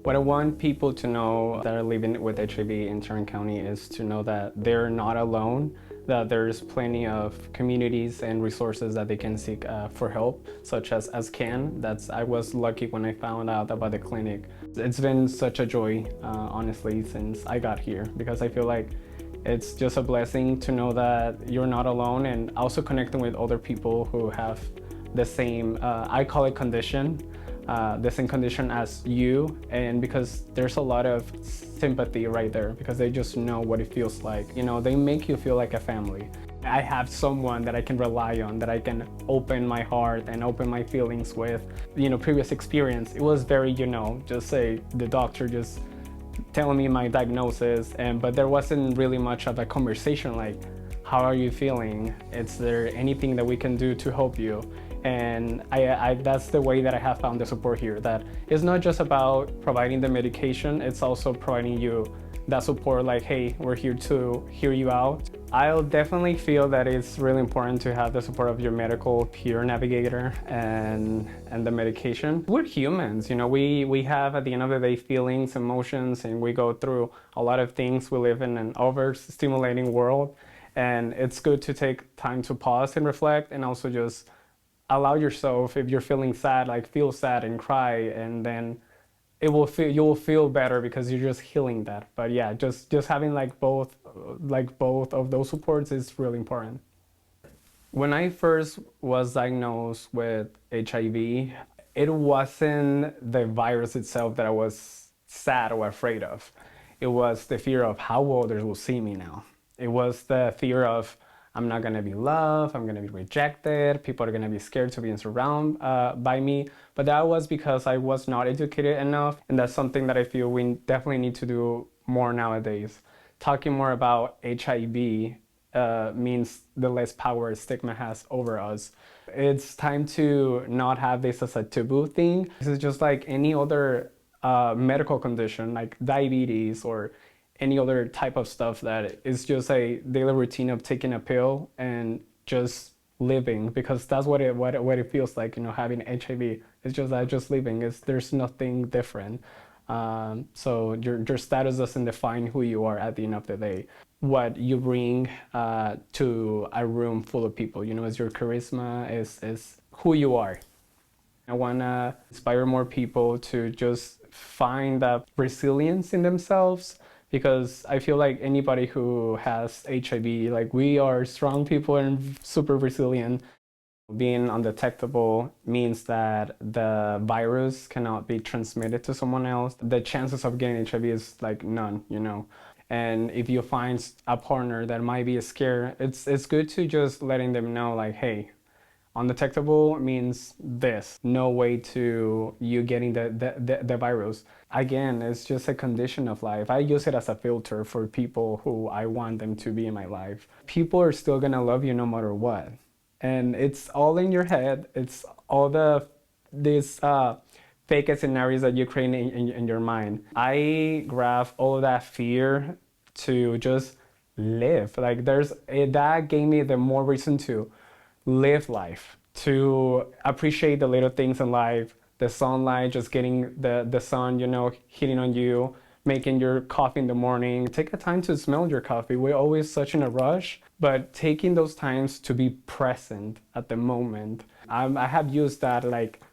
What I want people to know that are living with HIV in Tarrant County is to know that they're not alone, that there's plenty of communities and resources that they can seek for help, such as CAN. I was lucky when I found out about the clinic. It's been such a joy, honestly, since I got here, because I feel like it's just a blessing to know that you're not alone, and also connecting with other people who have the same, I call it condition, the same condition as you, and because there's a lot of sympathy right there, because they just know what it feels like. You know, they make you feel like a family. I have someone that I can rely on, that I can open my heart and open my feelings with. You know, previous experience, it was very, just say the doctor just telling me my diagnosis, but there wasn't really much of a conversation like, how are you feeling? Is there anything that we can do to help you? And that's the way that I have found the support here, that it's not just about providing the medication, it's also providing you that support, like, hey, we're here to hear you out. I'll definitely feel that it's really important to have the support of your medical peer navigator and the medication. We're humans, we have, at the end of the day, feelings, emotions, and we go through a lot of things. We live in an overstimulating world, and it's good to take time to pause and reflect, and also just allow yourself, if you're feeling sad, like feel sad and cry, and then you will feel better because you're just healing that. But yeah, just having both of those supports is really important. When I first was diagnosed with HIV, it wasn't the virus itself that I was sad or afraid of. It was the fear of how others will see me now. It was the fear of, I'm not gonna be loved, I'm gonna be rejected, people are gonna be scared to be surrounded by me. But that was because I was not educated enough, and that's something that I feel we definitely need to do more nowadays. Talking more about HIV means the less power stigma has over us. It's time to not have this as a taboo thing. This is just like any other medical condition, like diabetes or any other type of stuff, that is just a daily routine of taking a pill and just living, because that's what it feels like, having HIV. It's just that, just living. There's nothing different. So your status doesn't define who you are at the end of the day. What you bring to a room full of people, is your charisma, is who you are. I want to inspire more people to just find that resilience in themselves, because I feel like anybody who has HIV, we are strong people and super resilient. Being undetectable means that the virus cannot be transmitted to someone else. The chances of getting HIV is none, And if you find a partner that might be scared, it's good to just letting them know, hey, undetectable means this. No way to you getting the virus. Again, it's just a condition of life. I use it as a filter for people who I want them to be in my life. People are still gonna love you no matter what. And it's all in your head. It's all these fake scenarios that you create in your mind. I grab all of that fear to just live. That gave me the more reason to live life, to appreciate the little things in life, the sunlight, just getting the sun, hitting on you, making your coffee in the morning. Take the time to smell your coffee. We're always such in a rush, but taking those times to be present at the moment. I have used that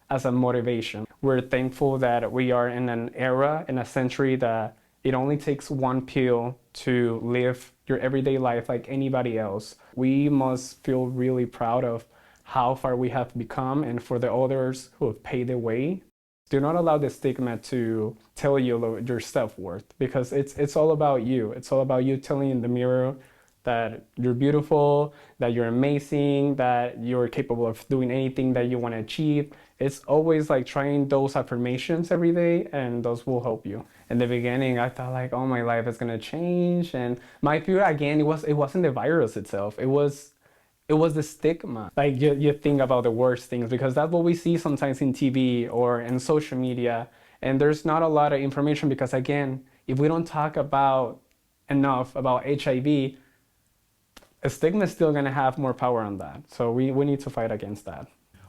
as a motivation. We're thankful that we are in an era, in a century, that it only takes one pill to live your everyday life like anybody else. We must feel really proud of how far we have become, and for the others who have paid the way. Do not allow the stigma to tell you your self-worth, because it's all about you. It's all about you telling in the mirror that you're beautiful, that you're amazing, that you're capable of doing anything that you want to achieve. It's always trying those affirmations every day, and those will help you. In the beginning, I thought oh, my life is gonna change, and my fear again, it wasn't the virus itself. It was the stigma. You think about the worst things, because that's what we see sometimes in TV or in social media, and there's not a lot of information, because again, if we don't talk enough about HIV, a stigma is still going to have more power on that. So we need to fight against that.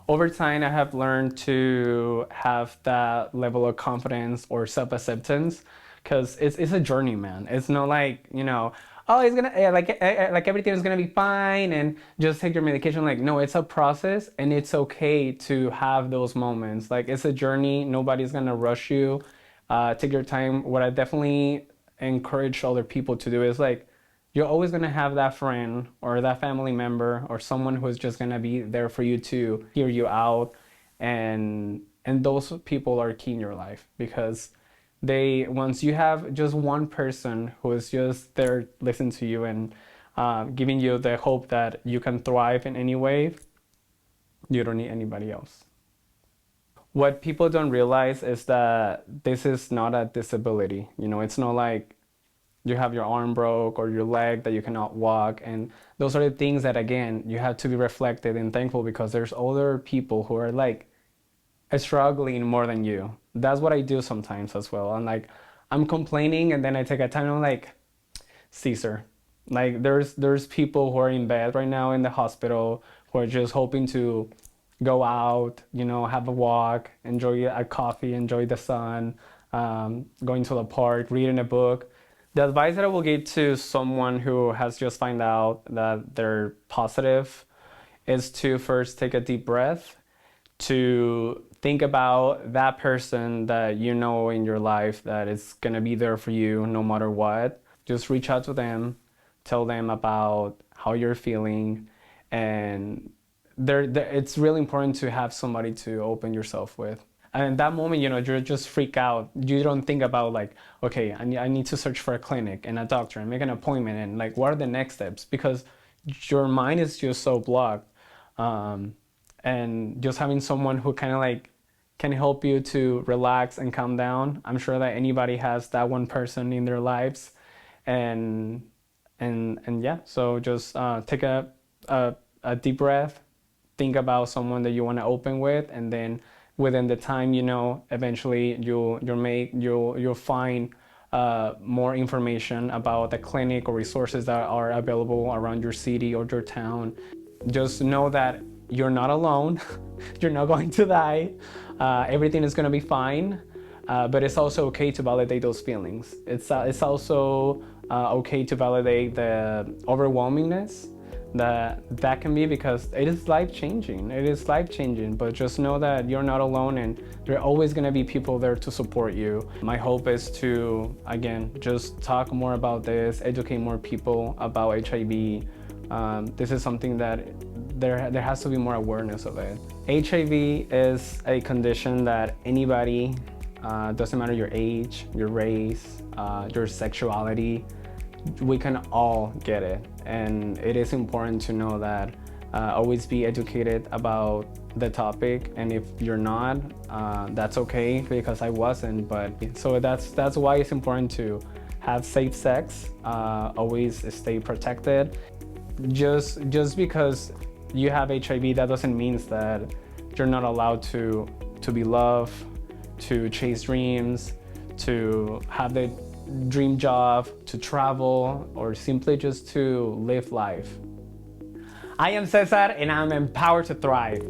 Over time, I have learned to have that level of confidence or self-acceptance because it's a journey, man. It's not like, oh, it's gonna like everything is gonna be fine and just take your medication. Like, no, it's a process and it's okay to have those moments. Like, it's a journey. Nobody's gonna rush you. Take your time. What I definitely encourage other people to do is like, you're always going to have that friend or that family member or someone who's just going to be there for you to hear you out, and those people are key in your life because they once you have just one person who is just there listening to you and giving you the hope that you can thrive in any way, you don't need anybody else. What people don't realize is that this is not a disability. It's not like you have your arm broke or your leg that you cannot walk, and those are the things that, again, you have to be reflected and thankful because there's other people who are like struggling more than you. That's what I do sometimes as well. I'm complaining and then I take a time and I'm like, Cesar, like there's people who are in bed right now in the hospital who are just hoping to go out, have a walk, enjoy a coffee, enjoy the sun, going to the park, reading a book. The advice that I will give to someone who has just found out that they're positive is to first take a deep breath, to think about that person that you know in your life that is going to be there for you no matter what. Just reach out to them, tell them about how you're feeling, and it's really important to have somebody to open yourself with. And in that moment, you just freak out. You don't think about like, okay, I need to search for a clinic and a doctor and make an appointment and like, what are the next steps? Because your mind is just so blocked. And just having someone who kind of like can help you to relax and calm down. I'm sure that anybody has that one person in their lives, and yeah. So just take a deep breath, think about someone that you want to open with, and then within the time, eventually you'll find more information about the clinic or resources that are available around your city or your town. Just know that you're not alone. You're not going to die. Everything is going to be fine. But it's also okay to validate those feelings. It's also okay to validate the overwhelmingness that can be, because it is life-changing. It is life-changing, but just know that you're not alone and there are always going to be people there to support you. My hope is to, again, just talk more about this, educate more people about HIV. This is something that there has to be more awareness of it. HIV is a condition that anybody, doesn't matter your age, your race, your sexuality, we can all get it. And it is important to know that always be educated about the topic, and if you're not, that's okay, because I wasn't. But so that's why it's important to have safe sex, always stay protected. Just because you have HIV, that doesn't mean that you're not allowed to be loved, to chase dreams, to have the dream job, to travel, or simply just to live life. I am Cesar, and I'm empowered to thrive.